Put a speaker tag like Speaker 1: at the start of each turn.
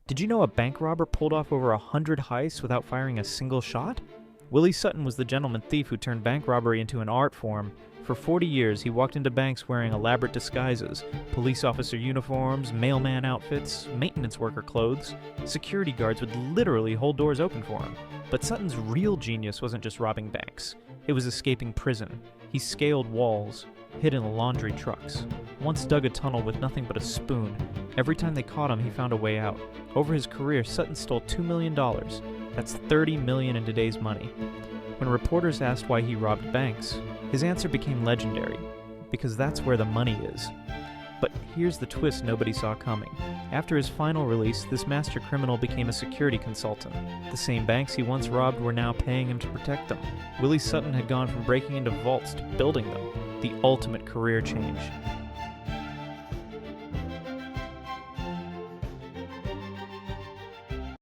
Speaker 1: Did you know a bank robber pulled off over 100 heists without firing a single shot? Willie Sutton was the gentleman thief who turned bank robbery into an art form. For 40 years, he walked into banks wearing elaborate disguises, police officer uniforms, mailman outfits, maintenance worker clothes. Security guards would literally hold doors open for him. But Sutton's real genius wasn't just robbing banks. It was escaping prison. He scaled walls, hid in laundry trucks, once dug a tunnel with nothing but a spoon. Every time they caught him, he found a way out. Over his career, Sutton stole $2 million. That's $30 million in today's money. When reporters asked why he robbed banks, his answer became legendary, because that's where the money is. But here's the twist nobody saw coming. After his final release, this master criminal became a security consultant. The same banks he once robbed were now paying him to protect them. Willie Sutton had gone from breaking into vaults to building them. The ultimate career change.